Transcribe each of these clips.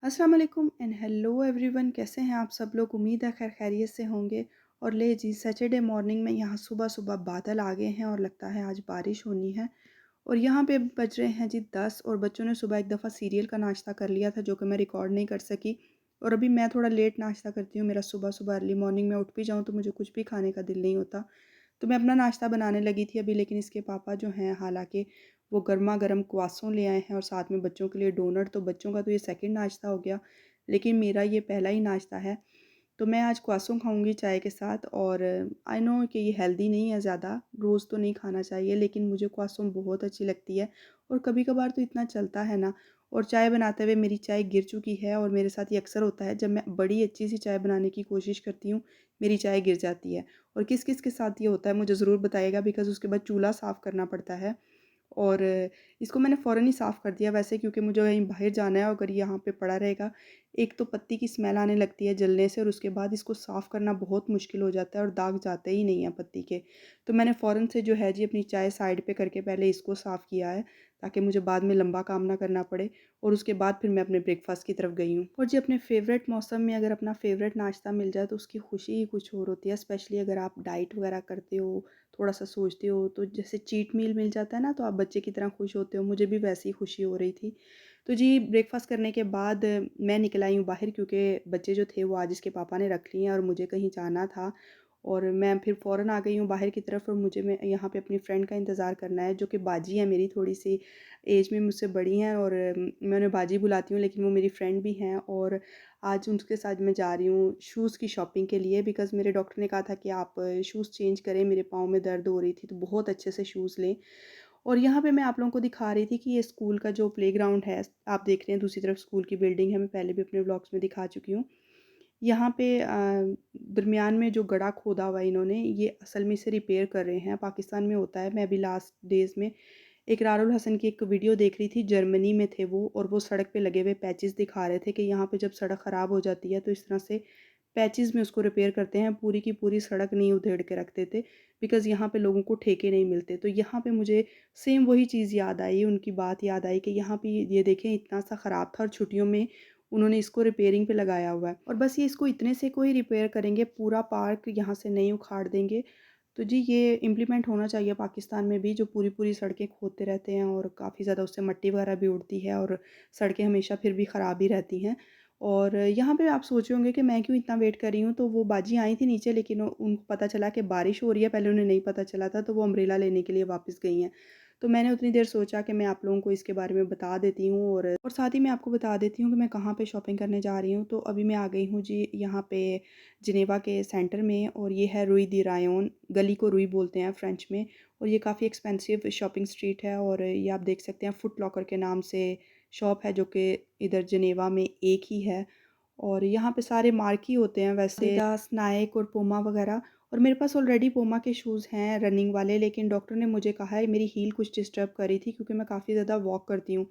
अस्सलाम वालेकुम and hello everyone. कैसे हैं आप सब लोग? उम्मीद है खैर खैरियत से होंगे। और ले जी, सैटरडे मॉर्निंग में यहाँ सुबह सुबह बादल आ गए हैं और लगता है आज बारिश होनी है। और यहाँ पे बज रहे हैं जी 10 और बच्चों ने सुबह एक दफ़ा सीरियल का नाश्ता कर लिया था जो कि मैं रिकॉर्ड नहीं कर सकी। और अभी मैं थोड़ा लेट नाश्ता करती हूँ। मेरा सुबह सुबह अर्ली मॉर्निंग में उठ भी जाऊँ तो मुझे कुछ भी खाने का दिल नहीं होता। तो मैं अपना नाश्ता बनाने लगी थी अभी, लेकिन इसके पापा जो हैं हालांकि वो गर्मा गर्म क्वासों ले आए हैं और साथ में बच्चों के लिए डोनट। तो बच्चों का तो ये सेकंड नाश्ता हो गया, लेकिन मेरा ये पहला ही नाश्ता है। तो मैं आज क्वासों खाऊंगी चाय के साथ। और आई नो कि ये हेल्दी नहीं है ज़्यादा, रोज़ तो नहीं खाना चाहिए, लेकिन मुझे क्वासों बहुत अच्छी लगती है। और कभी कभार तो इतना चलता है ना। और चाय बनाते हुए मेरी चाय गिर चुकी है और मेरे साथ ये अक्सर होता है, जब मैं बड़ी अच्छी सी चाय बनाने की कोशिश करती हूँ मेरी चाय गिर जाती है। और किस किस के साथ ये होता है मुझे ज़रूर बताइएगा, बिकॉज़ उसके बाद चूल्हा साफ़ करना पड़ता है। और इसको मैंने फ़ौरन ही साफ़ कर दिया वैसे, क्योंकि मुझे कहीं बाहर जाना है। अगर यहाँ पे पड़ा रहेगा, एक तो पत्ती की स्मेल आने लगती है जलने से, और उसके बाद इसको साफ़ करना बहुत मुश्किल हो जाता है और दाग जाते ही नहीं हैं पत्ती के। तो मैंने फ़ौरन से जो है जी अपनी चाय साइड पे करके पहले इसको साफ़ किया है, ताकि मुझे बाद में लंबा काम ना करना पड़े। और उसके बाद फिर मैं अपने ब्रेकफ़ास्ट की तरफ गई हूँ। और जी, अपने फ़ेवरेट मौसम में अगर अपना फ़ेवरेट नाश्ता मिल जाए तो उसकी खुशी ही कुछ और होती है। स्पेशली अगर आप डाइट वगैरह करते हो, थोड़ा-सा सोचते हो, तो जैसे चीट मील मिल जाता है ना, तो आप बच्चे की तरह खुश होते हो। मुझे भी वैसी ही खुशी हो रही थी। तो जी, ब्रेकफ़ास्ट करने के बाद मैं निकल आई हूँ बाहर, क्योंकि बच्चे जो थे वो आज इसके पापा ने रख लिए हैं और मुझे कहीं जाना था। और मैं फिर फ़ौरन आ गई हूँ बाहर की तरफ। और मुझे मैं यहाँ पे अपनी फ्रेंड का इंतज़ार करना है, जो कि बाजी है मेरी, थोड़ी-सी एज में मुझसे बड़ी हैं। और मैं उन्हें बाजी बुलाती हूँ, लेकिन वो मेरी फ्रेंड भी हैं। और आज उनके साथ मैं जा रही हूँ शूज़ की शॉपिंग के लिए, बिकॉज़ मेरे डॉक्टर ने कहा था कि आप शूज़ चेंज करें, मेरे पाँव में दर्द हो रही थी, तो बहुत अच्छे से शूज़ लें। और यहाँ पे मैं आप लोगों को दिखा रही थी कि ये स्कूल का जो प्लेग्राउंड है, आप देख रहे हैं दूसरी तरफ स्कूल की बिल्डिंग है, मैं पहले भी अपने व्लॉग्स में दिखा चुकी हूँ। यहाँ पे दरमियान में जो गड्ढा खोदा हुआ है इन्होंने, ये असल में इसे रिपेयर कर रहे हैं। पाकिस्तान में होता है। मैं अभी लास्ट डेज़ में इकरारुल हसन की एक वीडियो देख रही थी, जर्मनी में थे वो, और वो सड़क पे लगे हुए पैचेस दिखा रहे थे कि यहाँ पे जब सड़क ख़राब हो जाती है तो इस तरह से पैचेस में उसको रिपेयर करते हैं। पूरी की पूरी सड़क नहीं उधेड़ के रखते थे, बिकॉज़ यहाँ पे लोगों को ठेके नहीं मिलते। तो यहाँ पे मुझे सेम वही चीज़ याद आई, उनकी बात याद आई कि यहाँ पे ये देखें इतना सा ख़राब था और छुट्टियों में उन्होंने इसको रिपेयरिंग पे लगाया हुआ है। और बस ये इसको इतने से को ही रिपेयर करेंगे, पूरा पार्क यहाँ से नहीं उखाड़ देंगे। तो जी, ये इम्प्लीमेंट होना चाहिए पाकिस्तान में भी, जो पूरी-पूरी सड़कें खोदते रहते हैं और काफ़ी ज़्यादा उससे मिट्टी वगैरह भी उड़ती है और सड़कें हमेशा फिर भी ख़राब ही रहती हैं। और यहाँ पे आप सोच रहे होंगे कि मैं क्यों इतना वेट कर रही हूँ, तो वो बाजी आई थी नीचे, लेकिन उनको पता चला कि बारिश हो रही है, पहले उन्हें नहीं पता चला था, तो वो अम्ब्रेला लेने के लिए वापस गई हैं। तो मैंने उतनी देर सोचा कि मैं आप लोगों को इसके बारे में बता देती हूँ। और साथ ही मैं आपको बता देती हूँ कि मैं कहाँ पे शॉपिंग करने जा रही हूँ। तो अभी मैं आ गई हूँ जी यहाँ पे जिनेवा के सेंटर में, और ये है रुई दी रायोन, गली को रुई बोलते हैं फ़्रेंच में। और ये काफ़ी एक्सपेंसिव शॉपिंग स्ट्रीट है, और ये आप देख सकते हैं फुट लॉकर के नाम से शॉप है, जो कि इधर जिनेवा में एक ही है। और यहाँ पे सारे मार्क ही होते हैं वैसे, एडिडास, नाइक और पूमा वगैरह। और मेरे पास ऑलरेडी पूमा के शूज़ हैं रनिंग वाले, लेकिन डॉक्टर ने मुझे कहा है, मेरी हील कुछ डिस्टर्ब कर रही थी क्योंकि मैं काफ़ी ज़्यादा वॉक करती हूँ।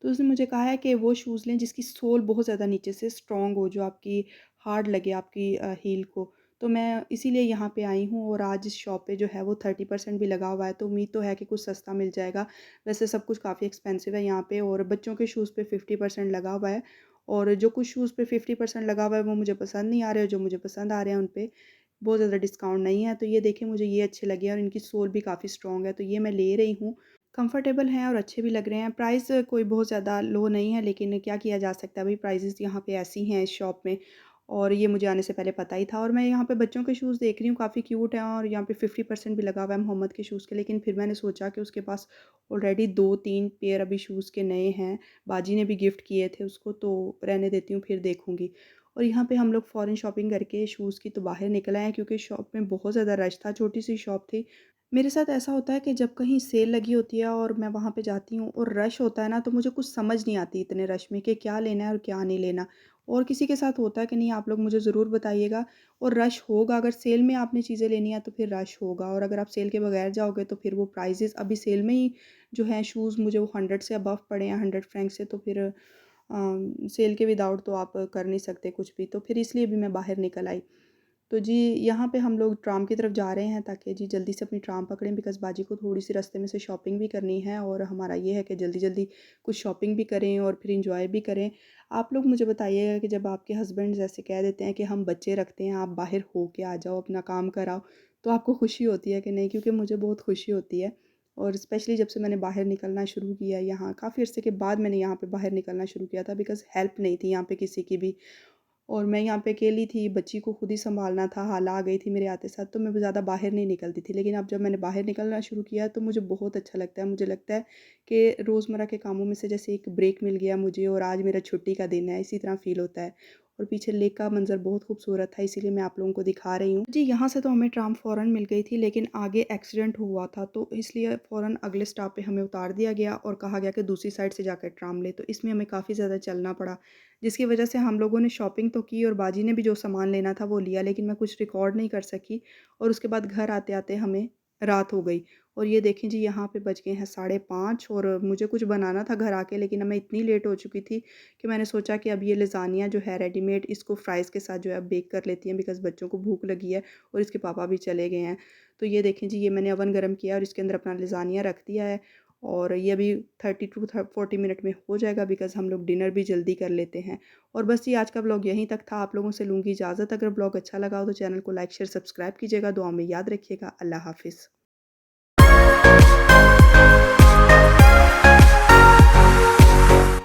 तो उसने मुझे कहा है कि वो शूज़ लें जिसकी सोल बहुत ज़्यादा नीचे से स्ट्रॉन्ग हो, जो आपकी हार्ड लगे आपकी हील को। तो मैं इसीलिए यहाँ पे आई हूँ, और आज इस शॉप पे जो है वो 30% भी लगा हुआ है, तो उम्मीद तो है कि कुछ सस्ता मिल जाएगा। वैसे सब कुछ काफ़ी एक्सपेंसिव है यहाँ पे, और बच्चों के शूज़ पे 50% लगा हुआ है। और जो कुछ शूज़ पे 50% लगा हुआ है वो मुझे पसंद नहीं आ रहे, और जो मुझे पसंद आ रहे हैं उन पे बहुत ज़्यादा डिस्काउंट नहीं है। तो ये देखिए, मुझे ये अच्छे लगे और इनकी सोल भी काफ़ी स्ट्रॉन्ग है, तो ये मैं ले रही हूँ। कंफर्टेबल हैं और अच्छे भी लग रहे हैं। प्राइस कोई बहुत ज़्यादा लो नहीं है, लेकिन क्या किया जा सकता है, अभी प्राइसेस यहाँ पे ऐसी हैं इस शॉप में। और ये मुझे आने से पहले पता ही था। और मैं यहाँ पे बच्चों के शूज़ देख रही हूँ, काफ़ी क्यूट हैं, और यहाँ पे 50% भी लगा हुआ है मोहम्मद के शूज़ के। लेकिन फिर मैंने सोचा कि उसके पास ऑलरेडी 2-3 पेयर अभी शूज़ के नए हैं, बाजी ने भी गिफ्ट किए थे उसको, तो रहने देती हूँ, फिर देखूँगी। और यहाँ पे हम लोग फ़ौरन शॉपिंग करके शूज़ की तो बाहर निकल आए हैं, क्योंकि शॉप में बहुत ज़्यादा रश था, छोटी-सी शॉप थी। मेरे साथ ऐसा होता है कि जब कहीं सेल लगी होती है और मैं वहाँ पे जाती हूँ और रश होता है ना, तो मुझे कुछ समझ नहीं आती इतने रश में कि क्या लेना है और क्या नहीं लेना। और किसी के साथ होता है कि नहीं, आप लोग मुझे ज़रूर बताइएगा। और रश होगा, अगर सेल में आपने चीज़ें लेनी है तो फिर रश होगा, और अगर आप सेल के बगैर जाओगे तो फिर वो प्राइजेज़ अभी सेल में ही जो हैं शूज़, मुझे वो 100 से अबव पड़े हैं, 100 फ्रैंक से, तो फिर सेल के विदाउट तो आप कर नहीं सकते कुछ भी, तो फिर इसलिए भी मैं बाहर निकल आई। तो जी यहाँ पे हम लोग ट्राम की तरफ जा रहे हैं ताकि जी जल्दी से अपनी ट्राम पकड़ें, बिकॉज़ बाजी को थोड़ी-सी रास्ते में से शॉपिंग भी करनी है और हमारा ये है कि जल्दी-जल्दी कुछ शॉपिंग भी करें और फिर एन्जॉय भी करें। आप लोग मुझे बताइएगा कि जब आपके हस्बैंड ऐसे कह देते हैं कि हम बच्चे रखते हैं, आप बाहर हो के आ जाओ, अपना काम कराओ, तो आपको खुशी होती है कि नहीं? क्योंकि मुझे बहुत खुशी होती है और स्पेशली जब से मैंने बाहर निकलना शुरू किया यहाँ, काफ़ी अरसे के बाद मैंने यहाँ पे बाहर निकलना शुरू किया था, बिकॉज़ हेल्प नहीं थी यहाँ पे किसी की भी। और मैं यहाँ पे अकेली थी, बच्ची को खुद ही सँभालना था, हाला आ गई थी मेरे आते साथ, तो मैं ज़्यादा बाहर नहीं निकलती थी। लेकिन अब जब मैंने बाहर निकलना शुरू किया तो मुझे बहुत अच्छा लगता है। मुझे लगता है कि रोज़मर्रा के कामों में से जैसे एक ब्रेक मिल गया मुझे और आज मेरा छुट्टी का दिन है, इसी तरह फ़ील होता है। और पीछे लेक का मंज़र बहुत खूबसूरत था, इसीलिए मैं आप लोगों को दिखा रही हूँ। जी, यहाँ से तो हमें ट्राम फ़ौरन मिल गई थी, लेकिन आगे एक्सीडेंट हुआ था, तो इसलिए फ़ौरन अगले स्टॉप पे हमें उतार दिया गया और कहा गया कि दूसरी साइड से जाकर ट्राम लें। तो इसमें हमें काफ़ी ज़्यादा चलना पड़ा, जिसकी वजह से हम लोगों ने शॉपिंग तो की और बाजी ने भी जो सामान लेना था वो लिया, लेकिन मैं कुछ रिकॉर्ड नहीं कर सकी और उसके बाद घर आते-आते हमें रात हो गई। और ये देखें जी यहाँ पे बज गए हैं 5:30 और मुझे कुछ बनाना था घर आके, लेकिन अब मैं इतनी लेट हो चुकी थी कि मैंने सोचा कि अब ये लज़ानिया जो है रेडीमेड, इसको फ्राइज़ के साथ जो है अब बेक कर लेती हैं, बिकॉज़ बच्चों को भूख लगी है और इसके पापा भी चले गए हैं। तो ये देखें जी, ये मैंने ओवन गरम किया और इसके अंदर अपना लज़ानिया रख दिया है और ये अभी 30 टू 40 मिनट में हो जाएगा, बिकॉज़ हम लोग डिनर भी जल्दी कर लेते हैं। और बस ये आज का व्लॉग यहीं तक था। आप लोगों से लूँगी इजाज़त। अगर व्लॉग अच्छा लगा हो तो चैनल को लाइक, शेयर, सब्सक्राइब कीजिएगा। दुआ में याद रखिएगा। अल्लाह हाफ़िज़।